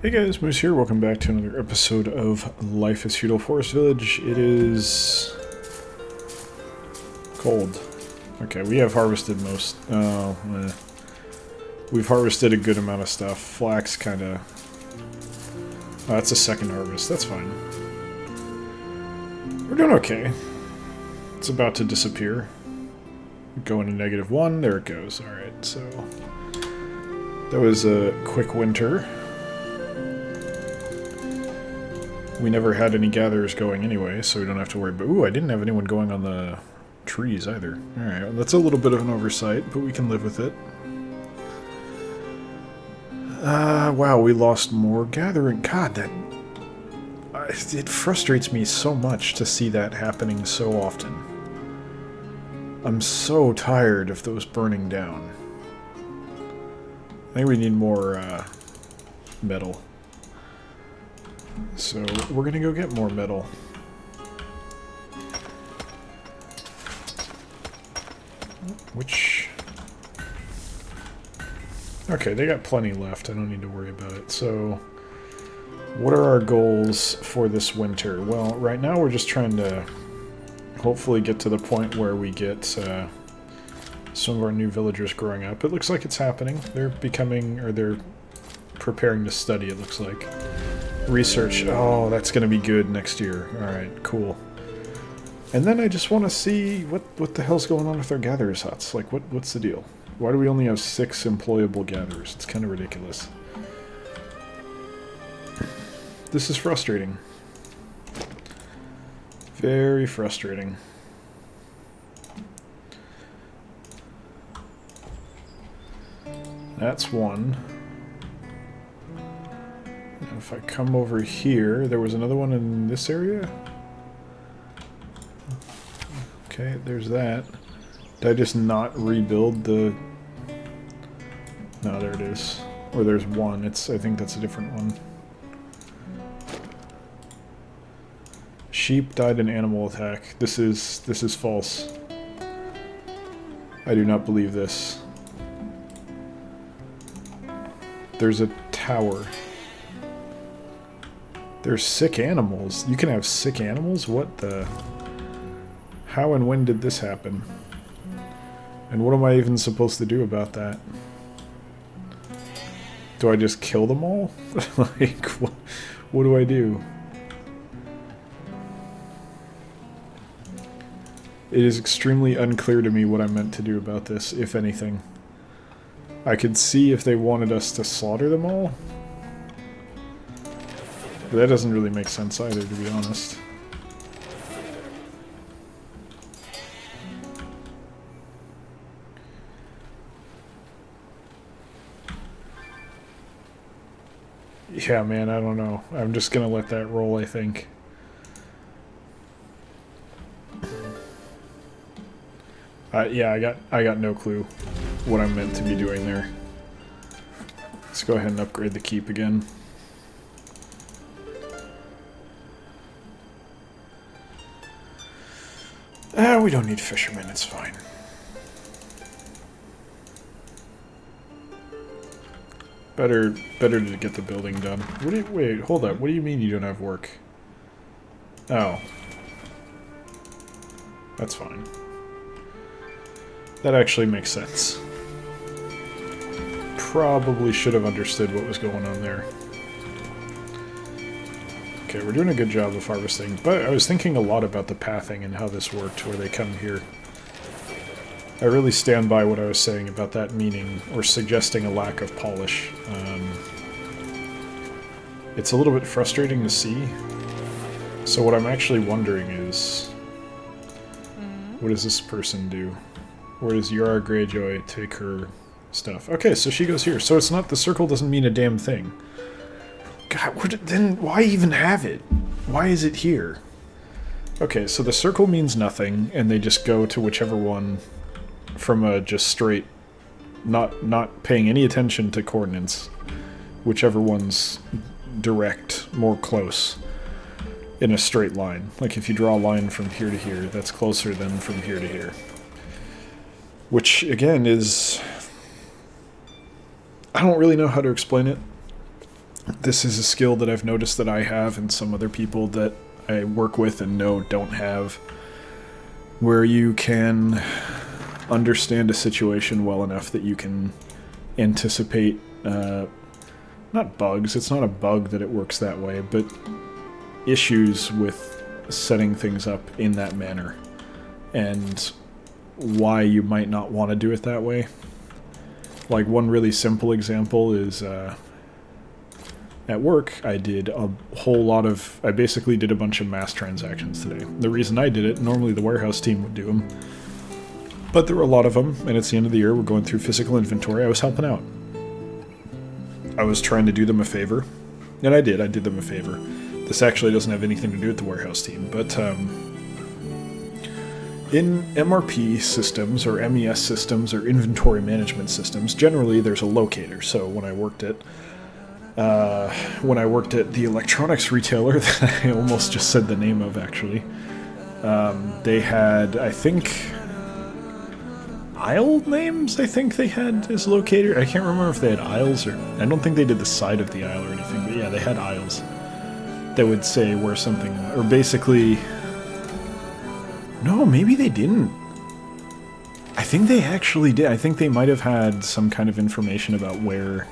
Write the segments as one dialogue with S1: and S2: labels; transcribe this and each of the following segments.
S1: Hey guys, Moose here. Welcome back to another episode of Life is Feudal Forest Village. It is cold. Okay, we have harvested most. We've harvested a good amount of stuff. Flax kind of. Oh, that's a second harvest. That's fine. We're doing okay. It's about to disappear. Going to -1. There it goes. All right. So that was a quick winter. We never had any gatherers going anyway, so we don't have to worry. But ooh, I didn't have anyone going on the trees either. Alright, well, that's a little bit of an oversight, but we can live with it. Wow, we lost more gathering. God, that... it frustrates me so much to see that happening so often. I'm so tired of those burning down. I think we need more, metal. So, we're gonna go get more metal. Which... okay, they got plenty left. I don't need to worry about it. So, what are our goals for this winter? Well, right now we're just trying to hopefully get to the point where we get some of our new villagers growing up. It looks like it's happening. They're becoming, or they're preparing to study, it looks like. Research. Oh, that's going to be good next year. Alright, cool. And then I just want to see what the hell's going on with our gatherers' huts. Like, what's the deal? Why do we only have 6 employable gatherers? It's kind of ridiculous. This is frustrating. Very frustrating. That's one. If I come over here, there was another one in this area? Okay, there's that. Did I just not rebuild the... no, there it is. Or there's one. I think that's a different one. Sheep died in animal attack. This is false. I do not believe this. There's a tower. There's sick animals. You can have sick animals? What the... how and when did this happen? And what am I even supposed to do about that? Do I just kill them all? Like, what do I do? It is extremely unclear to me what I'm meant to do about this, if anything. I could see if they wanted us to slaughter them all. But that doesn't really make sense either, to be honest. Yeah, man, I don't know. I'm just gonna let that roll, I think. Yeah, I got no clue what I'm meant to be doing there. Let's go ahead and upgrade the keep again. We don't need fishermen, it's fine. Better to get the building done. Wait, hold up. What do you mean you don't have work? Oh. That's fine. That actually makes sense. Probably should have understood what was going on there. Okay, we're doing a good job of harvesting, but I was thinking a lot about the pathing and how this worked, where they come here. I really stand by what I was saying about that meaning, or suggesting a lack of polish. It's a little bit frustrating to see. So what I'm actually wondering is, what does this person do? Where does Yara Greyjoy take her stuff? Okay, so she goes here. So it's not, the circle doesn't mean a damn thing. God, then why even have it? Why is it here? Okay, so the circle means nothing, and they just go to whichever one from a just straight, not paying any attention to coordinates, whichever one's direct, more close, in a straight line. Like if you draw a line from here to here, that's closer than from here to here. Which, again, is... I don't really know how to explain it. This is a skill that I've noticed that I have and some other people that I work with and know don't have, where you can understand a situation well enough that you can anticipate, not bugs, it's not a bug that it works that way, but issues with setting things up in that manner, and why you might not want to do it that way. Like, one really simple example is, at work, I did a whole lot of... I basically did a bunch of mass transactions today. The reason I did it, normally the warehouse team would do them, but there were a lot of them, and it's the end of the year, we're going through physical inventory, I was helping out. I was trying to do them a favor, and I did them a favor. This actually doesn't have anything to do with the warehouse team, but in MRP systems, or MES systems, or inventory management systems, generally there's a locator. So when I worked at the electronics retailer that I almost just said the name of, actually, they had, I think, aisle names, I think they had as locator. I can't remember if they had aisles, or I don't think they did the side of the aisle or anything, but yeah, they had aisles that would say where something, or basically, no, maybe they didn't. I think they actually did. I think they might have had some kind of information about where...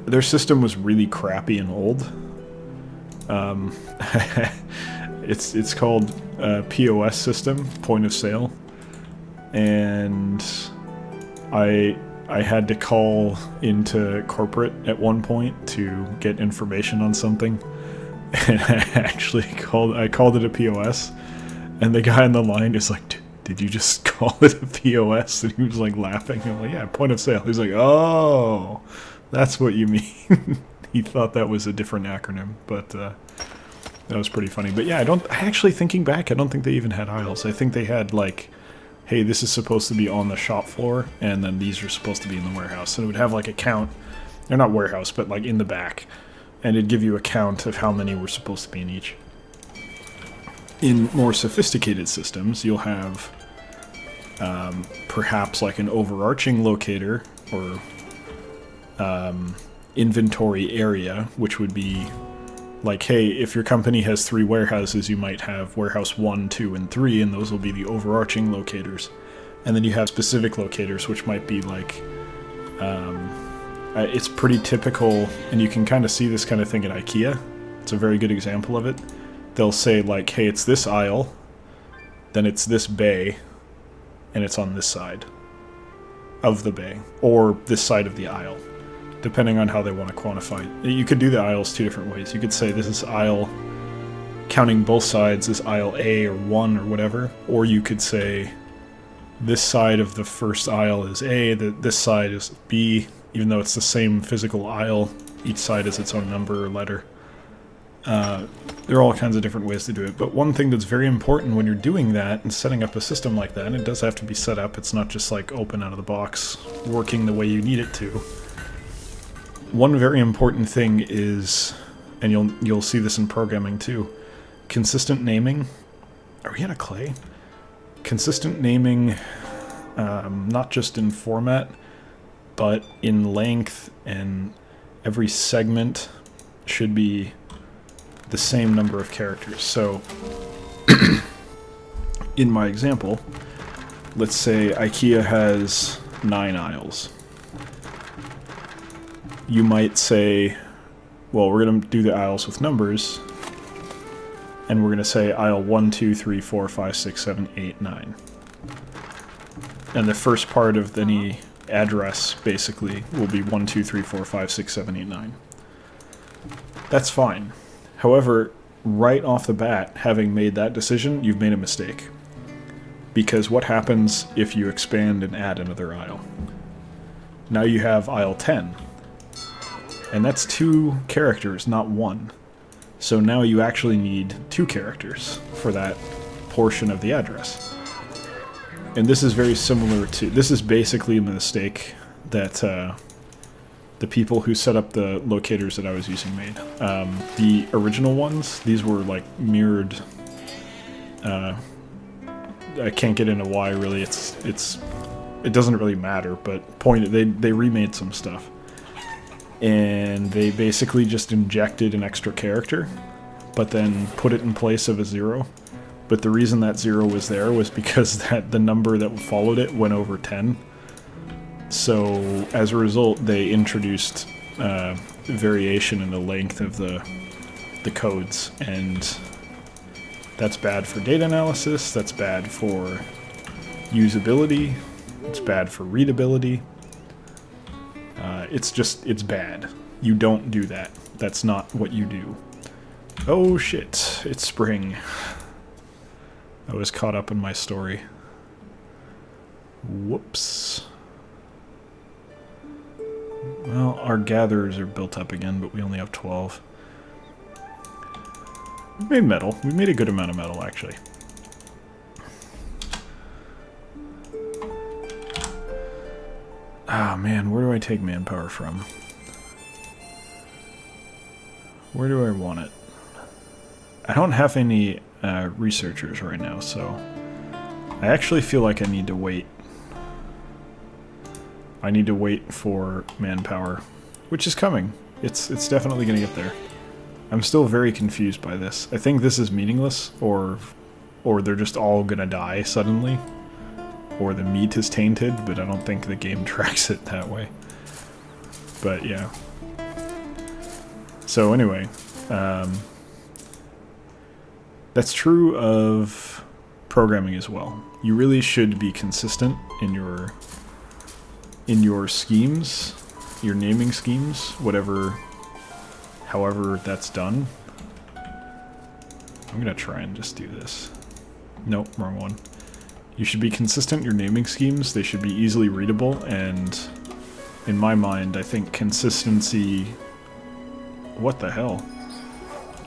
S1: Their system was really crappy and old. It's called POS system, point of sale, and I had to call into corporate at one point to get information on something, and I called it a POS, and the guy on the line is like, "Did you just call it a POS?" And he was like laughing. I'm like, "Yeah, point of sale." He's like, "Oh, that's what you mean." He thought that was a different acronym, but that was pretty funny. But yeah, actually, thinking back, I don't think they even had aisles. I think they had, like, hey, this is supposed to be on the shop floor, and then these are supposed to be in the warehouse. And it would have, like, a count. They're not warehouse, but, like, in the back. And it'd give you a count of how many were supposed to be in each. In more sophisticated systems, you'll have perhaps, like, an overarching locator, or inventory area, which would be like, hey, if your company has 3 warehouses, you might have warehouse 1, 2, and 3, and those will be the overarching locators. And then you have specific locators, which might be like, it's pretty typical, and you can kind of see this kind of thing at IKEA. It's a very good example of it. They'll say, like, hey, it's this aisle, then it's this bay, and it's on this side of the bay, or this side of the aisle, depending on how they want to quantify it. You could do the aisles 2 different ways. You could say this is aisle, counting both sides, is aisle A or 1 or whatever, or you could say this side of the first aisle is A, this side is B, even though it's the same physical aisle, each side is its own number or letter. There are all kinds of different ways to do it, but one thing that's very important when you're doing that and setting up a system like that, and it does have to be set up, it's not just like open out of the box, working the way you need it to. One very important thing is, and you'll see this in programming too, consistent naming. Are we out of clay? Consistent naming, not just in format, but in length, and every segment should be the same number of characters. So, in my example, let's say IKEA has 9 aisles. You might say, well, we're going to do the aisles with numbers, and we're going to say aisle 1, 2, 3, 4, 5, 6, 7, 8, 9. And the first part of any address, basically, will be 1, 2, 3, 4, 5, 6, 7, 8, 9. That's fine. However, right off the bat, having made that decision, you've made a mistake. Because what happens if you expand and add another aisle? Now you have aisle 10. And that's 2 characters, not 1. So now you actually need 2 characters for that portion of the address. And this is very similar to... This is basically a mistake that the people who set up the locators that I was using made. The original ones, these were like mirrored... I can't get into why, really. It doesn't really matter, but they remade some stuff. and they basically just injected an extra character, but then put it in place of a 0. But the reason that 0 was there was because the number that followed it went over 10. So as a result, they introduced variation in the length of the codes, and that's bad for data analysis, that's bad for usability, it's bad for readability. It's bad. You don't do that. That's not what you do. Oh shit, it's spring. I was caught up in my story. Whoops. Well, our gatherers are built up again, but we only have 12. We made metal. We made a good amount of metal, actually. Ah, man, where do I take manpower from? Where do I want it? I don't have any researchers right now, so I actually feel like I need to wait. I need to wait for manpower, which is coming. It's definitely going to get there. I'm still very confused by this. I think this is meaningless, or they're just all going to die suddenly, or the meat is tainted, but I don't think the game tracks it that way. But yeah. So anyway, that's true of programming as well. You really should be consistent in your schemes, your naming schemes, however that's done. I'm gonna try and just do this. Nope, wrong one. You should be consistent in your naming schemes. They should be easily readable, and in my mind, I think consistency... What the hell?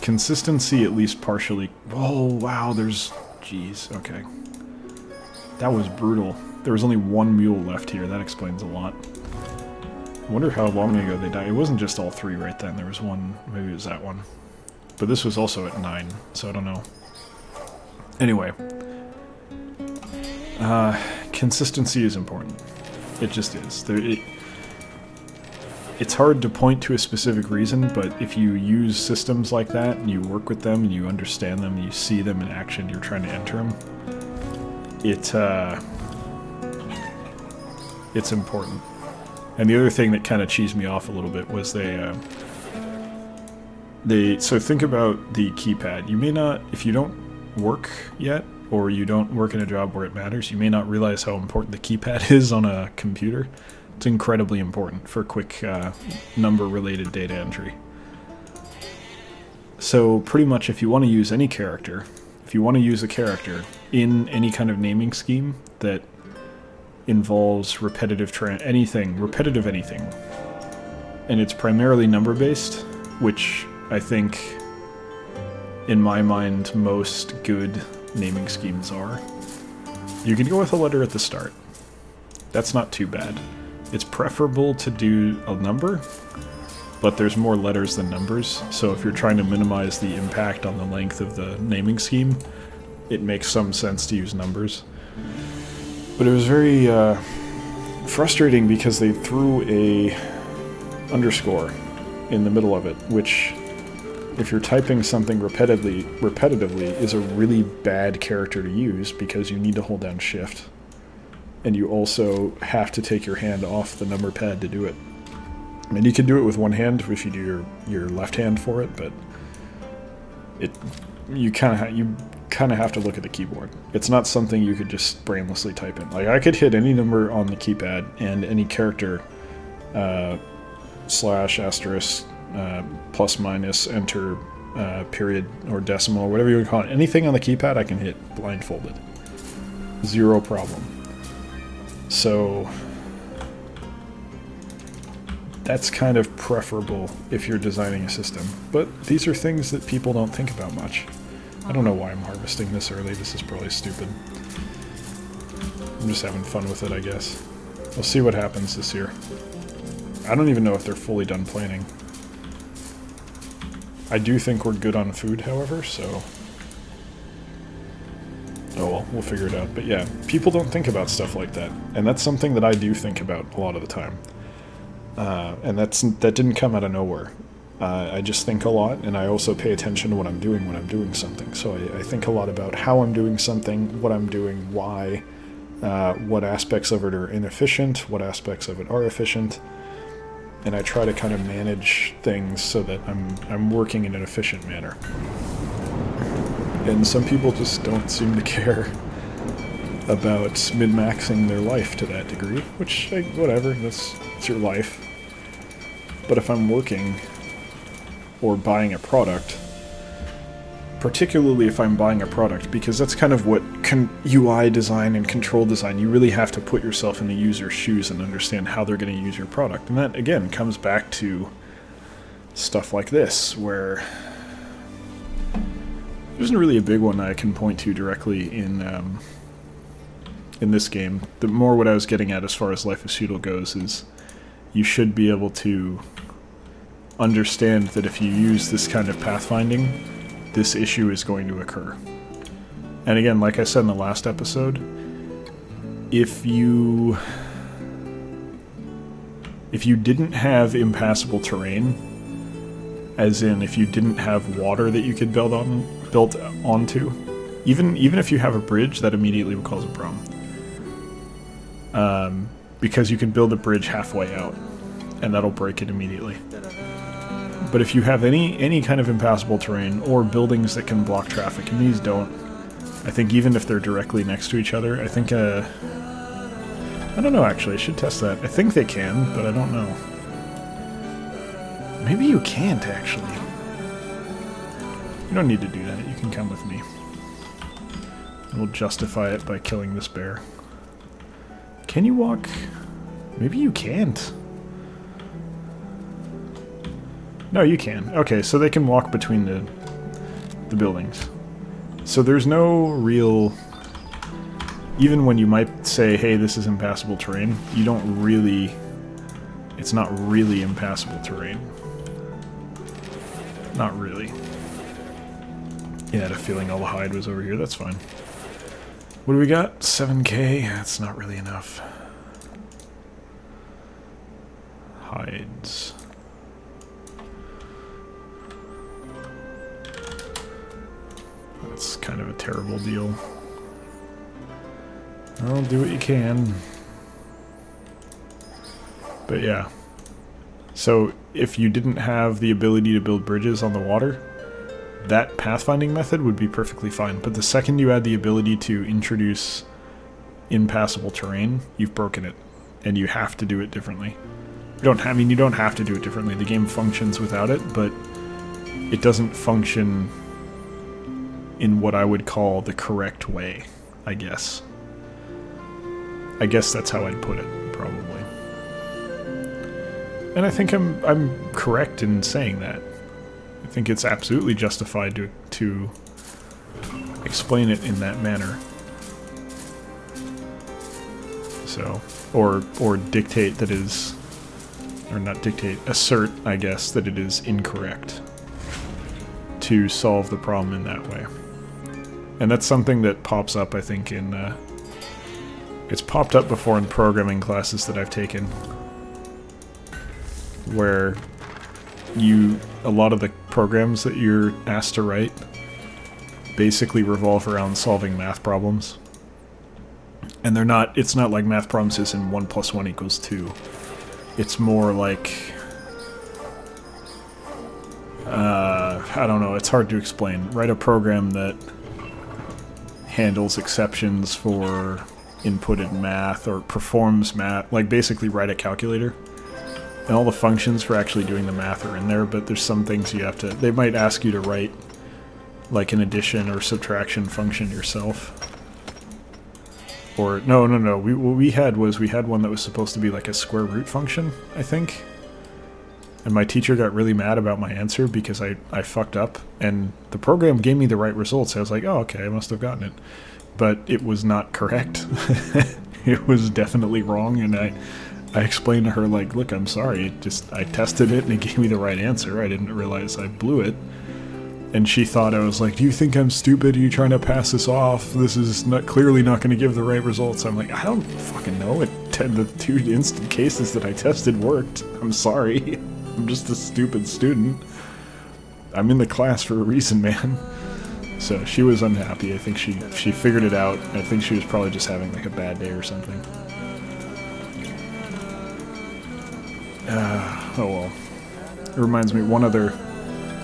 S1: Consistency at least partially... Oh, wow, there's... Jeez, okay. That was brutal. There was only one mule left here. That explains a lot. I wonder how long ago they died. It wasn't just all 3 right then. There was one... Maybe it was that one. But this was also at 9, so I don't know. Anyway. Consistency is important. It just is. It's hard to point to a specific reason, but if you use systems like that, and you work with them, and you understand them, and you see them in action, you're trying to enter them, it's important. And the other thing that kind of cheesed me off a little bit was so think about the keypad. You may not, if you don't work yet, or you don't work in a job where it matters, you may not realize how important the keypad is on a computer. It's incredibly important for quick number-related data entry. So pretty much if you want to use any character, if you want to use a character in any kind of naming scheme that involves repetitive anything, and it's primarily number-based, which I think, in my mind, most good naming schemes are. You can go with a letter at the start. That's not too bad. It's preferable to do a number, but there's more letters than numbers, so if you're trying to minimize the impact on the length of the naming scheme, it makes some sense to use numbers. But it was very frustrating because they threw a underscore in the middle of it, which, if you're typing something repetitively, is a really bad character to use because you need to hold down shift. And you also have to take your hand off the number pad to do it. I mean, you can do it with one hand if you do your left hand for it, but you kind of have to look at the keyboard. It's not something you could just brainlessly type in. Like, I could hit any number on the keypad and any character, slash, asterisk, plus, minus, enter, period, or decimal, or whatever you would call it. Anything on the keypad I can hit blindfolded. Zero problem. So that's kind of preferable if you're designing a system. But these are things that people don't think about much. I don't know why I'm harvesting this early. This is probably stupid. I'm just having fun with it, I guess. We'll see what happens this year. I don't even know if they're fully done planning. I do think we're good on food, however, so... Oh well, we'll figure it out. But yeah, people don't think about stuff like that. And that's something that I do think about a lot of the time. And that didn't come out of nowhere. I just think a lot, and I also pay attention to what I'm doing when I'm doing something. So I think a lot about how I'm doing something, what I'm doing, why, what aspects of it are inefficient, what aspects of it are efficient, and I try to kind of manage things so that I'm working in an efficient manner. And some people just don't seem to care about min-maxing their life to that degree, which, whatever, it's your life. But if I'm working or buying a product, particularly if I'm buying a product, because that's kind of what UI design and control design, you really have to put yourself in the user's shoes and understand how they're going to use your product. And that, again, comes back to stuff like this, where there isn't really a big one I can point to directly in this game. The more what I was getting at as far as Life is Feudal goes is you should be able to understand that if you use this kind of pathfinding, this issue is going to occur. And again, like I said in the last episode, if you didn't have impassable terrain, as in if you didn't have water that you could build onto, even if you have a bridge, that immediately would cause a problem. Because you can build a bridge halfway out, and that'll break it immediately. But if you have any kind of impassable terrain or buildings that can block traffic, and these don't, I think even if they're directly next to each other, I think, I don't know actually, I should test that. I think they can, but I don't know. Maybe you can't actually. You don't need to do that, you can come with me. We'll justify it by killing this bear. Can you walk? Maybe you can't. No, you can. Okay, so they can walk between the buildings. So there's no real... Even when you might say, hey, this is impassable terrain, you don't really... It's not really impassable terrain. Not really. Yeah, I had a feeling all the hide was over here. That's fine. What do we got? 7k? That's not really enough. Hides. That's kind of a terrible deal. Well, do what you can. But yeah. So, if you didn't have the ability to build bridges on the water, that pathfinding method would be perfectly fine. But the second you add the ability to introduce impassable terrain, you've broken it. And you have to do it differently. You don't have to do it differently. The game functions without it, but it doesn't function in what I would call the correct way, I guess. I guess that's how I'd put it, probably. And I think I'm correct in saying that. I think it's absolutely justified to explain it in that manner. So, or dictate that is, or not dictate, assert, I guess, that it is incorrect to solve the problem in that way. And that's something that pops up, I think, in... it's popped up before in programming classes that I've taken. Where a lot of the programs that you're asked to write basically revolve around solving math problems. And it's not like math problems is in 1 + 1 = 2. It's more like... I don't know, it's hard to explain. Write a program that handles exceptions for inputted math or performs math, like basically write a calculator. And all the functions for actually doing the math are in there, but there's some things you have to... They might ask you to write like an addition or subtraction function yourself. Or, no. What we had one that was supposed to be like a square root function, I think. And my teacher got really mad about my answer because I fucked up, and the program gave me the right results. I was like, oh, okay, I must have gotten it. But it was not correct. It was definitely wrong, and I explained to her, like, look, I'm sorry, I tested it and it gave me the right answer. I didn't realize I blew it. And she thought I was like, do you think I'm stupid? Are you trying to pass this off? This is clearly not going to give the right results. I'm like, I don't fucking know. It the 2 instant cases that I tested worked. I'm sorry. I'm just a stupid student. I'm in the class for a reason, man. So she was unhappy. I think she figured it out. I think she was probably just having like a bad day or something. Oh well. It reminds me, one other...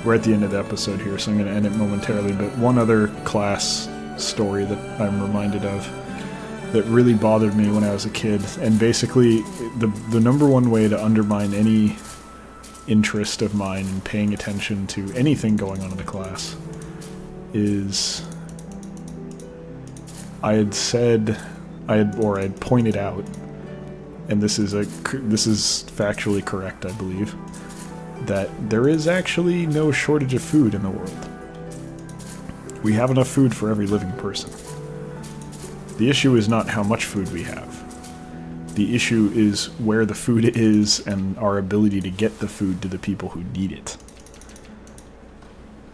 S1: We're at the end of the episode here, so I'm going to end it momentarily, but one other class story that I'm reminded of that really bothered me when I was a kid, and basically the number one way to undermine any interest of mine in paying attention to anything going on in the class is I had pointed out, and this is factually correct, I believe, that there is actually no shortage of food in the world. We have enough food for every living person. The issue is not how much food we have. The issue is where the food is and our ability to get the food to the people who need it.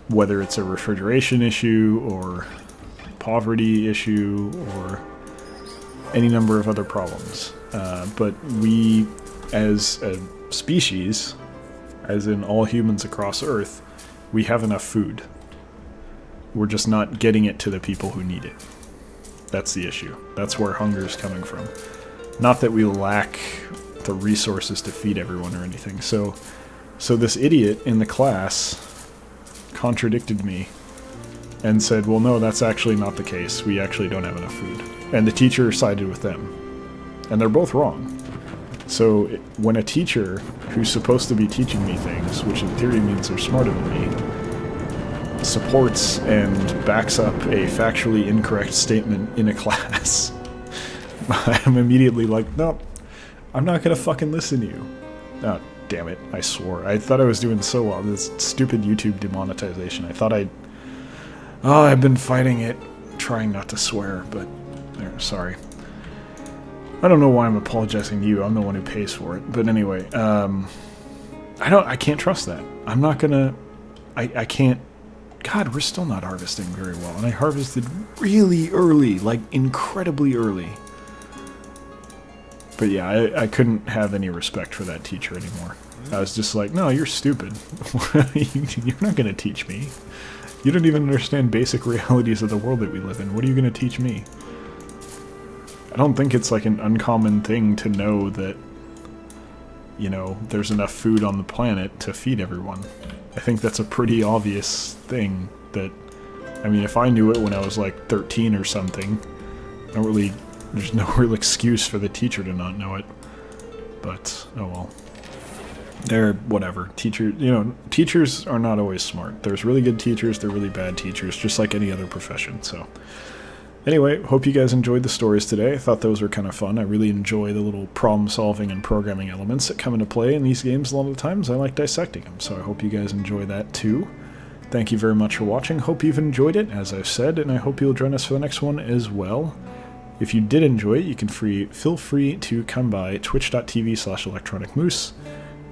S1: Whether it's a refrigeration issue or poverty issue or any number of other problems. But we, as a species, as in all humans across Earth, we have enough food. We're just not getting it to the people who need it. That's the issue. That's where hunger is coming from. Not that we lack the resources to feed everyone or anything. So this idiot in the class contradicted me and said, well, no, that's actually not the case. We actually don't have enough food. And the teacher sided with them. And they're both wrong. So when a teacher who's supposed to be teaching me things, which in theory means they're smarter than me, supports and backs up a factually incorrect statement in a class, I'm immediately like, nope, I'm not gonna fucking listen to you. Oh, damn it, I swore. I thought I was doing so well. This stupid YouTube demonetization. I thought I've been fighting it, trying not to swear, but sorry. I don't know why I'm apologizing to you. I'm the one who pays for it. But anyway, I can't trust that. I'm not gonna... I can't... God, we're still not harvesting very well. And I harvested really early, like incredibly early. But yeah, I couldn't have any respect for that teacher anymore. I was just like, no, you're stupid. You're not gonna teach me. You don't even understand basic realities of the world that we live in. What are you gonna teach me? I don't think it's like an uncommon thing to know that, you know, there's enough food on the planet to feed everyone. I think that's a pretty obvious thing that, I mean, if I knew it when I was like 13 or something, there's no real excuse for the teacher to not know it. But, oh well. Whatever. Teachers are not always smart. There's really good teachers, they're really bad teachers, just like any other profession, so... Anyway, hope you guys enjoyed the stories today. I thought those were kind of fun. I really enjoy the little problem-solving and programming elements that come into play in these games a lot of the times. I like dissecting them, so I hope you guys enjoy that too. Thank you very much for watching. Hope you've enjoyed it, as I've said, and I hope you'll join us for the next one as well. If you did enjoy it, you can feel free to come by twitch.tv/electronicmoose,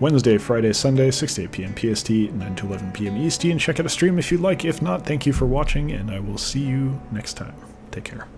S1: Wednesday, Friday, Sunday, 6 to 8 p.m. PST, 9 to 11 p.m. EST, and check out a stream if you'd like. If not, thank you for watching, and I will see you next time. Take care.